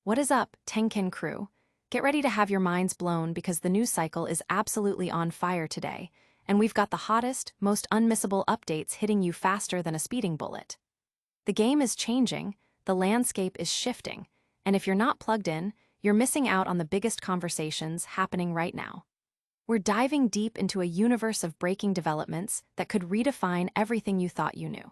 What is up, Tenkin crew? Get ready to have your minds blown because the news cycle is absolutely on fire today, and we've got the hottest, most unmissable updates hitting you faster than a speeding bullet. The game is changing, the landscape is shifting, and if you're not plugged in, you're missing out on the biggest conversations happening right now. We're diving deep into a universe of breaking developments that could redefine everything you thought you knew.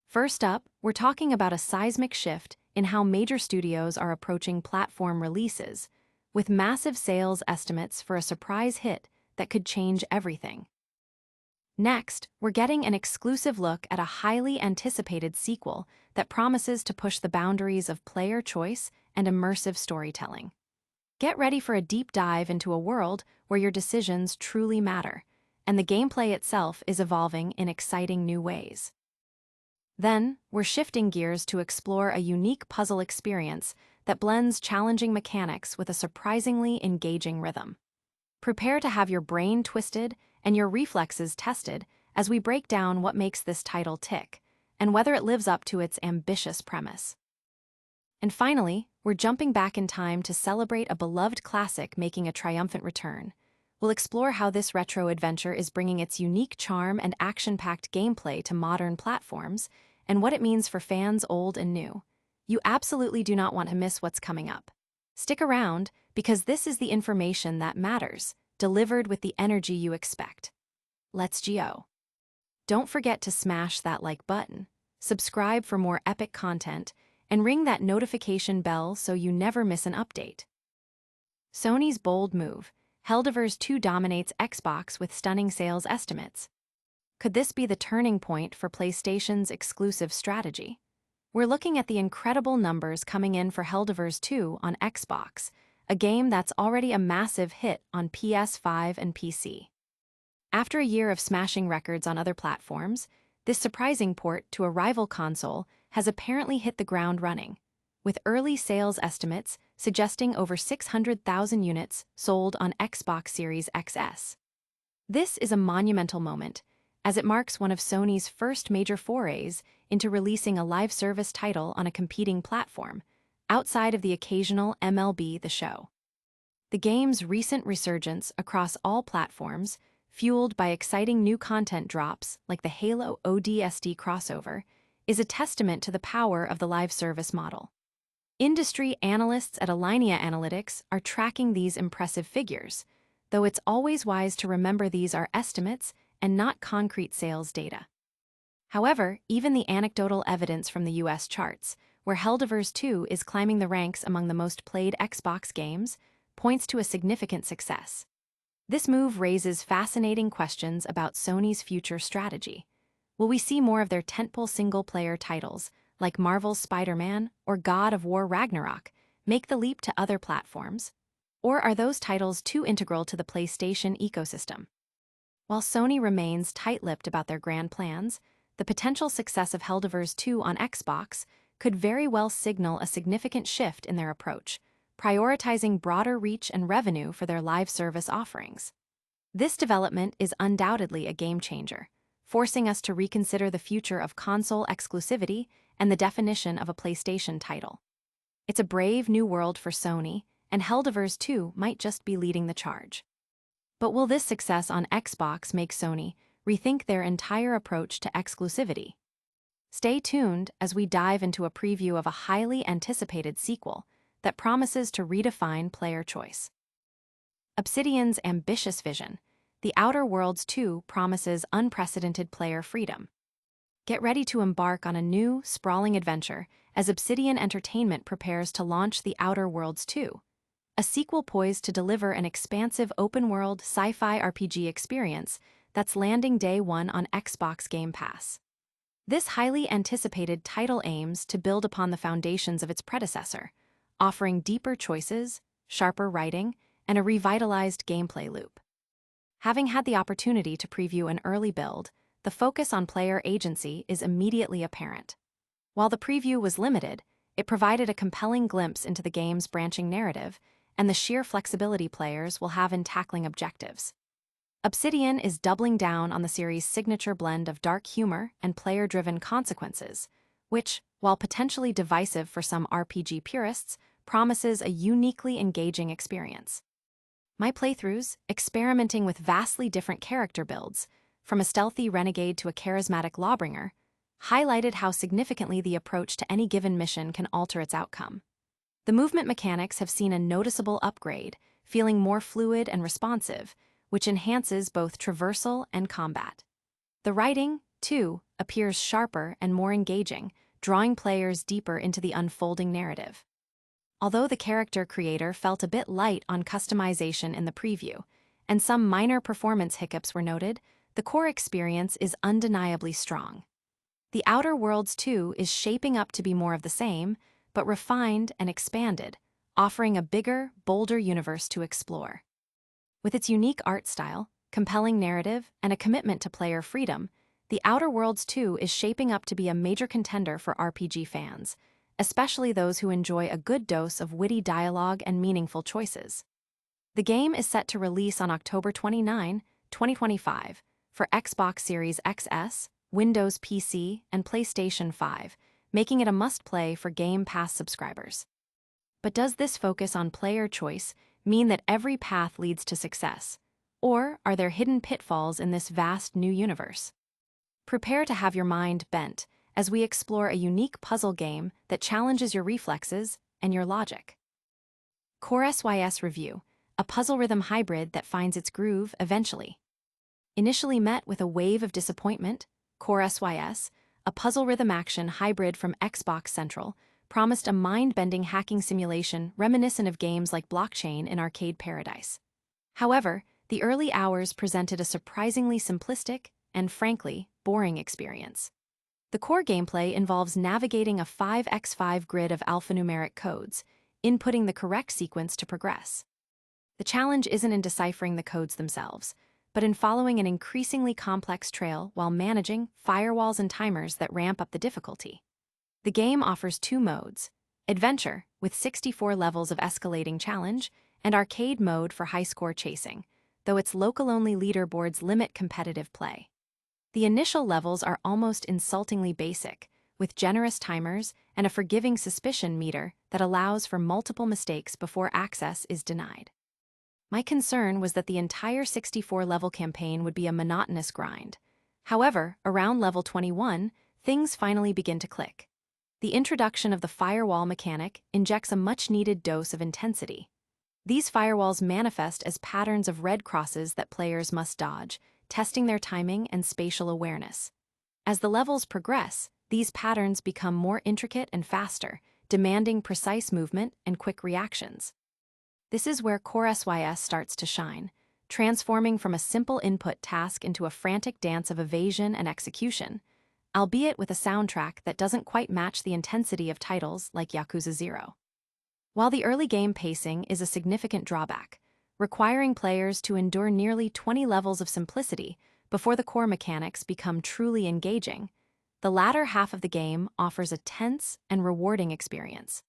First up, we're talking about a seismic shift in how major studios are approaching platform releases, with massive sales estimates for a surprise hit that could change everything. Next, we're getting an exclusive look at a highly anticipated sequel that promises to push the boundaries of player choice and immersive storytelling. Get ready for a deep dive into a world where your decisions truly matter, and the gameplay itself is evolving in exciting new ways. Then, we're shifting gears to explore a unique puzzle experience that blends challenging mechanics with a surprisingly engaging rhythm. Prepare to have your brain twisted and your reflexes tested as we break down what makes this title tick, and whether it lives up to its ambitious premise. And finally, we're jumping back in time to celebrate a beloved classic making a triumphant return. We'll explore how this retro adventure is bringing its unique charm and action-packed gameplay to modern platforms, and what it means for fans old and new. You absolutely do not want to miss what's coming up. Stick around, because this is the information that matters, delivered with the energy you expect. Let's go. Don't forget to smash that like button, subscribe for more epic content, and ring that notification bell so you never miss an update. Sony's bold move. Helldivers 2 dominates Xbox with stunning sales estimates. Could this be the turning point for PlayStation's exclusive strategy? We're looking at the incredible numbers coming in for Helldivers 2 on Xbox, a game that's already a massive hit on PS5 and PC. After a year of smashing records on other platforms, this surprising port to a rival console has apparently hit the ground running, with early sales estimates suggesting over 600,000 units sold on Xbox Series XS. This is a monumental moment, as it marks one of Sony's first major forays into releasing a live service title on a competing platform, outside of the occasional MLB The Show. The game's recent resurgence across all platforms, fueled by exciting new content drops like the Halo ODST crossover, is a testament to the power of the live service model. Industry analysts at Alinea Analytics are tracking these impressive figures, though it's always wise to remember these are estimates and not concrete sales data. However, even the anecdotal evidence from the US charts, where Helldivers 2 is climbing the ranks among the most played Xbox games, points to a significant success. This move raises fascinating questions about Sony's future strategy. Will we see more of their tentpole single-player titles, like Marvel's Spider-Man or God of War Ragnarok, make the leap to other platforms? Or are those titles too integral to the PlayStation ecosystem? While Sony remains tight-lipped about their grand plans, the potential success of Helldivers 2 on Xbox could very well signal a significant shift in their approach, prioritizing broader reach and revenue for their live service offerings. This development is undoubtedly a game-changer, forcing us to reconsider the future of console exclusivity and the definition of a PlayStation title. It's a brave new world for Sony, and Helldivers 2 might just be leading the charge. But will this success on Xbox make Sony rethink their entire approach to exclusivity? Stay tuned as we dive into a preview of a highly anticipated sequel that promises to redefine player choice. Obsidian's ambitious vision, The Outer Worlds 2 promises unprecedented player freedom. Get ready to embark on a new, sprawling adventure as Obsidian Entertainment prepares to launch The Outer Worlds 2, a sequel poised to deliver an expansive open-world sci-fi RPG experience that's landing day one on Xbox Game Pass. This highly anticipated title aims to build upon the foundations of its predecessor, offering deeper choices, sharper writing, and a revitalized gameplay loop. Having had the opportunity to preview an early build, the focus on player agency is immediately apparent. While the preview was limited, it provided a compelling glimpse into the game's branching narrative and the sheer flexibility players will have in tackling objectives. Obsidian is doubling down on the series' signature blend of dark humor and player-driven consequences, which, while potentially divisive for some RPG purists, promises a uniquely engaging experience. My playthroughs, experimenting with vastly different character builds, from a stealthy renegade to a charismatic lawbringer, highlighted how significantly the approach to any given mission can alter its outcome. The movement mechanics have seen a noticeable upgrade, feeling more fluid and responsive, which enhances both traversal and combat. The writing, too, appears sharper and more engaging, drawing players deeper into the unfolding narrative. Although the character creator felt a bit light on customization in the preview, and some minor performance hiccups were noted, the core experience is undeniably strong. The Outer Worlds 2 is shaping up to be more of the same, but refined and expanded, offering a bigger, bolder universe to explore. With its unique art style, compelling narrative, and a commitment to player freedom, The Outer Worlds 2 is shaping up to be a major contender for RPG fans, especially those who enjoy a good dose of witty dialogue and meaningful choices. The game is set to release on October 29, 2025, for Xbox Series XS, Windows PC, and PlayStation 5, making it a must-play for Game Pass subscribers. But does this focus on player choice mean that every path leads to success, or are there hidden pitfalls in this vast new universe? Prepare to have your mind bent as we explore a unique puzzle game that challenges your reflexes and your logic. CORE.SYS Review, a puzzle rhythm hybrid that finds its groove eventually. Initially met with a wave of disappointment, CORE.SYS, a puzzle rhythm action hybrid from Xbox Central, promised a mind-bending hacking simulation reminiscent of games like Blockchain in Arcade Paradise. However, the early hours presented a surprisingly simplistic and, frankly, boring experience. The core gameplay involves navigating a 5x5 grid of alphanumeric codes, inputting the correct sequence to progress. The challenge isn't in deciphering the codes themselves, but in following an increasingly complex trail while managing firewalls and timers that ramp up the difficulty. The game offers two modes: Adventure, with 64 levels of escalating challenge, and Arcade mode for high-score chasing, though its local-only leaderboards limit competitive play. The initial levels are almost insultingly basic, with generous timers and a forgiving suspicion meter that allows for multiple mistakes before access is denied. My concern was that the entire 64-level campaign would be a monotonous grind. However, around level 21, things finally begin to click. The introduction of the firewall mechanic injects a much-needed dose of intensity. These firewalls manifest as patterns of red crosses that players must dodge, testing their timing and spatial awareness. As the levels progress, these patterns become more intricate and faster, demanding precise movement and quick reactions. This is where CORE.SYS starts to shine, transforming from a simple input task into a frantic dance of evasion and execution, albeit with a soundtrack that doesn't quite match the intensity of titles like Yakuza 0. While the early game pacing is a significant drawback, requiring players to endure nearly 20 levels of simplicity before the core mechanics become truly engaging, the latter half of the game offers a tense and rewarding experience.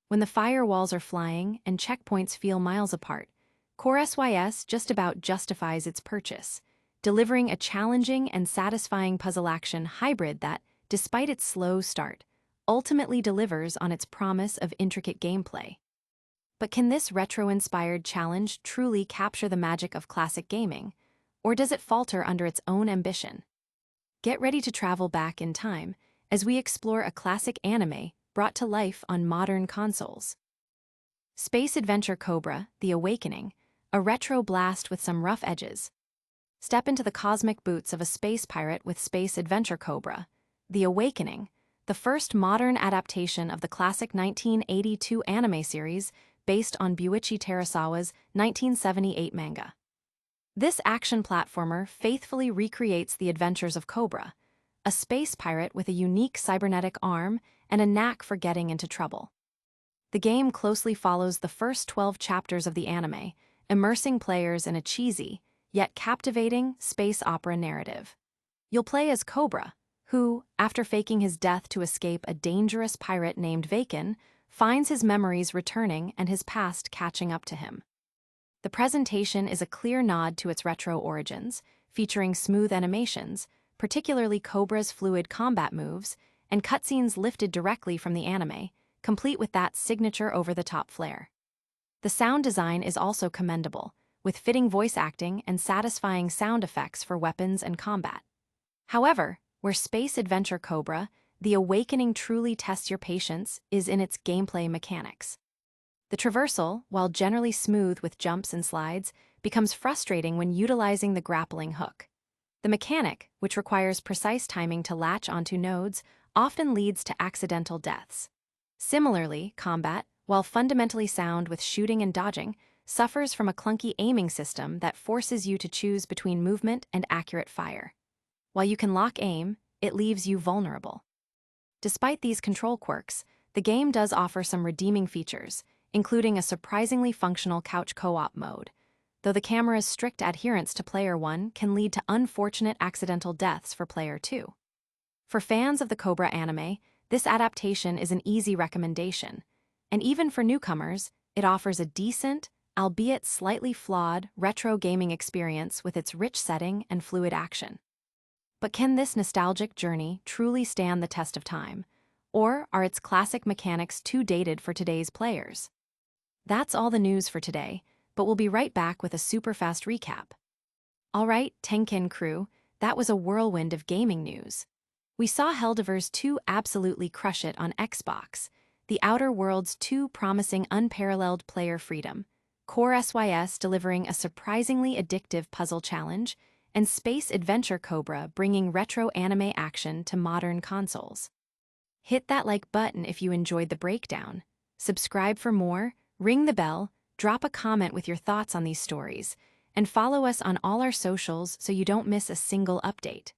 When the firewalls are flying and checkpoints feel miles apart, CORE.SYS just about justifies its purchase, delivering a challenging and satisfying puzzle action hybrid that, despite its slow start, ultimately delivers on its promise of intricate gameplay. But can this retro-inspired challenge truly capture the magic of classic gaming, or does it falter under its own ambition? Get ready to travel back in time as we explore a classic anime brought to life on modern consoles. Space Adventure Cobra, The Awakening, a retro blast with some rough edges. Step into the cosmic boots of a space pirate with Space Adventure Cobra, The Awakening, the first modern adaptation of the classic 1982 anime series based on Buichi Terasawa's 1978 manga. This action platformer faithfully recreates the adventures of Cobra, a space pirate with a unique cybernetic arm and a knack for getting into trouble. The game closely follows the first 12 chapters of the anime, immersing players in a cheesy, yet captivating space opera narrative. You'll play as Cobra, who, after faking his death to escape a dangerous pirate named Vaken, finds his memories returning and his past catching up to him. The presentation is a clear nod to its retro origins, featuring smooth animations, particularly Cobra's fluid combat moves, and cutscenes lifted directly from the anime, complete with that signature over-the-top flair. The sound design is also commendable, with fitting voice acting and satisfying sound effects for weapons and combat. However, where Space Adventure Cobra, the awakening truly tests your patience is in its gameplay mechanics. The traversal, while generally smooth with jumps and slides, becomes frustrating when utilizing the grappling hook. The mechanic, which requires precise timing to latch onto nodes, often leads to accidental deaths. Similarly, combat, while fundamentally sound with shooting and dodging, suffers from a clunky aiming system that forces you to choose between movement and accurate fire. While you can lock aim, it leaves you vulnerable. Despite these control quirks, the game does offer some redeeming features, including a surprisingly functional couch co-op mode, though the camera's strict adherence to Player 1 can lead to unfortunate accidental deaths for Player 2. For fans of the Cobra anime, this adaptation is an easy recommendation, and even for newcomers, it offers a decent, albeit slightly flawed, retro gaming experience with its rich setting and fluid action. But can this nostalgic journey truly stand the test of time, or are its classic mechanics too dated for today's players? That's all the news for today, but we'll be right back with a super fast recap. Alright, Tenkin crew, that was a whirlwind of gaming news. We saw Helldivers 2 absolutely crush it on Xbox, The Outer Worlds 2 promising unparalleled player freedom, CORE.SYS delivering a surprisingly addictive puzzle challenge, and Space Adventure Cobra bringing retro anime action to modern consoles. Hit that like button if you enjoyed the breakdown. Subscribe for more, ring the bell, drop a comment with your thoughts on these stories, and follow us on all our socials so you don't miss a single update.